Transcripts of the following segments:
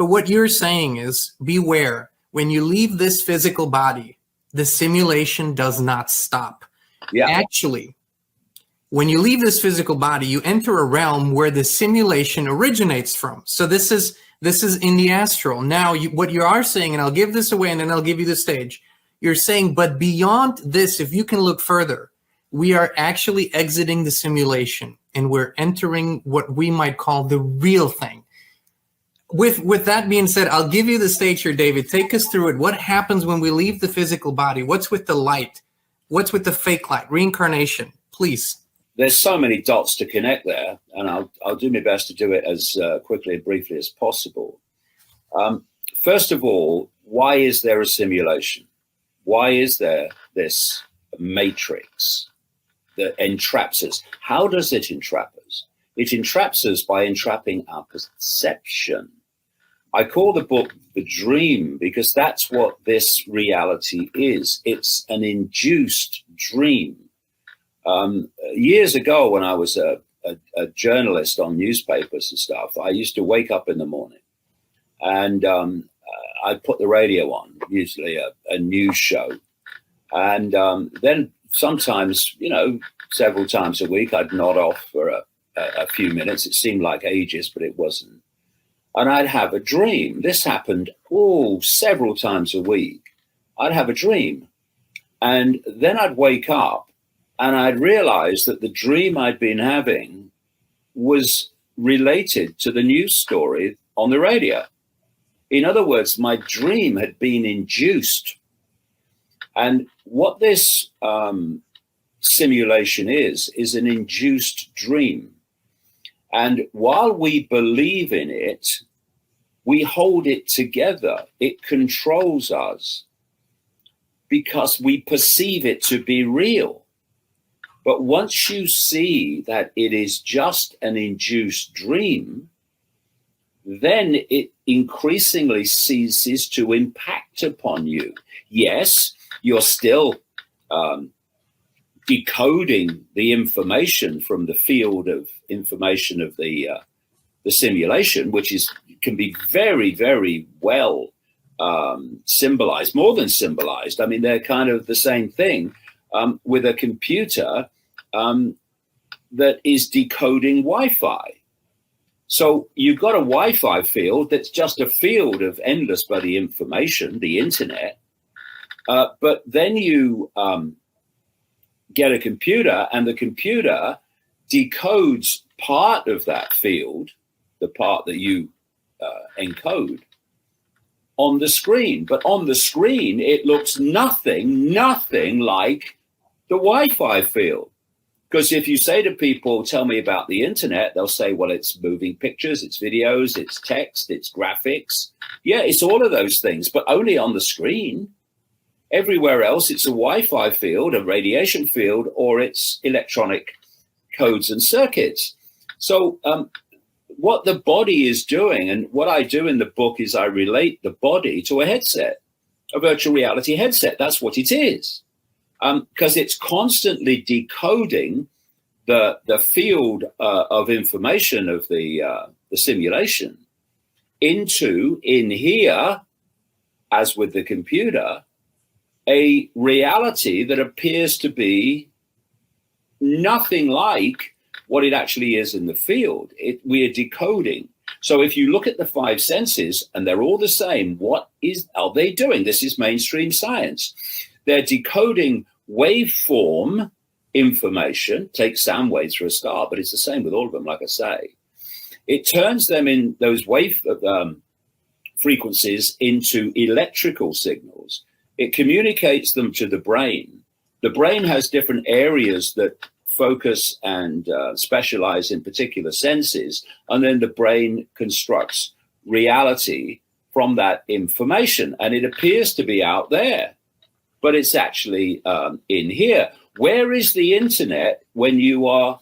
But what you're saying is, beware. When you leave this physical body, the simulation does not stop. Yeah. Actually, when you leave this physical body, you enter a realm where the simulation originates from. So this is in the astral. Now, what you are saying, and I'll give this away and then I'll give you the stage. You're saying, but beyond this, if you can look further, we are actually exiting the simulation and we're entering what we might call the real thing. With that being said, I'll give you the stage here, David. Take us through it. What happens when we leave the physical body? What's with the light? What's with the fake light? Reincarnation, please. There's so many dots to connect there, and I'll do my best to do it as quickly and briefly as possible. First of all, why is there a simulation? Why is there this matrix that entraps us? How does it entrap us? It entraps us by entrapping our perception. I call the book The Dream because that's what this reality is. It's an induced dream. Years ago, when I was a journalist on newspapers and stuff, I used to wake up in the morning and I'd put the radio on, usually a news show. And then sometimes, several times a week, I'd nod off for a few minutes. It seemed like ages, but it wasn't. And I'd have a dream. This happened several times a week. I'd have a dream. And then I'd wake up and I'd realize that the dream I'd been having was related to the news story on the radio. In other words, my dream had been induced. And what this simulation is an induced dream. And while we believe in it, we hold it together. It controls us because we perceive it to be real. But once you see that it is just an induced dream, then it increasingly ceases to impact upon you. Yes, you're still decoding the information from the field of information of the simulation, which can be very, very well symbolized, more than symbolized. I mean, they're kind of the same thing with a computer that is decoding Wi-Fi. So you've got a Wi-Fi field that's just a field of endless bloody information, the internet. But then you get a computer, and the computer decodes part of that field, the part that you encode, on the screen. But on the screen, it looks nothing like the Wi-Fi field. Because if you say to people, tell me about the internet, they'll say, well, it's moving pictures, it's videos, it's text, it's graphics. Yeah, it's all of those things, but only on the screen. Everywhere else, it's a Wi-Fi field, a radiation field, or it's electronic codes and circuits. So what the body is doing, and what I do in the book is I relate the body to a headset, a virtual reality headset. That's what it is. Because it's constantly decoding the field of information of the simulation into, in here, as with the computer, a reality that appears to be nothing like what it actually is in the field. We are decoding. So if you look at the five senses and they're all the same, what are they doing? This is mainstream science. They're decoding waveform information. Take sound waves for a start, but it's the same with all of them, like I say. It turns them in those wave frequencies into electrical signals. It communicates them to the brain. The brain has different areas that focus and specialize in particular senses, and then the brain constructs reality from that information, and it appears to be out there, but it's actually in here. Where is the internet when you are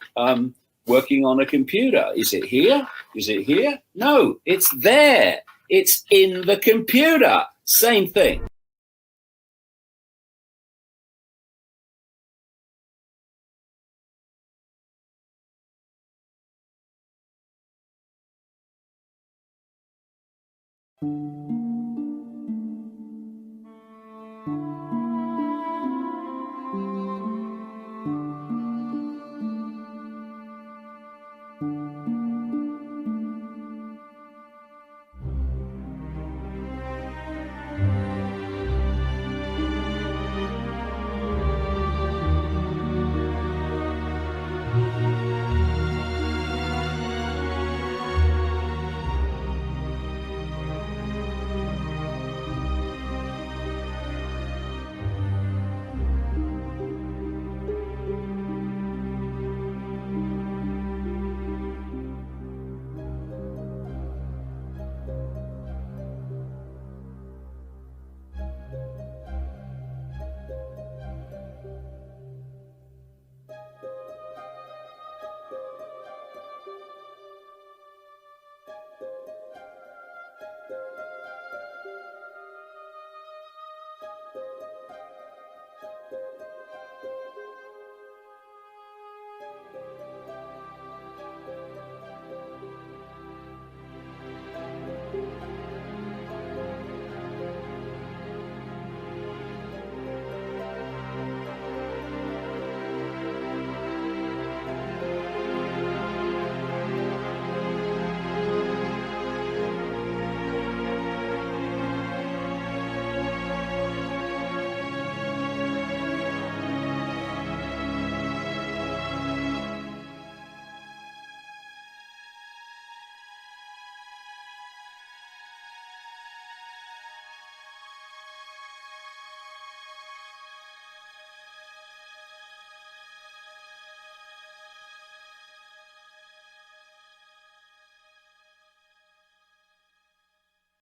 working on a computer? Is it here? Is it here? No, it's there. It's in the computer. Same thing.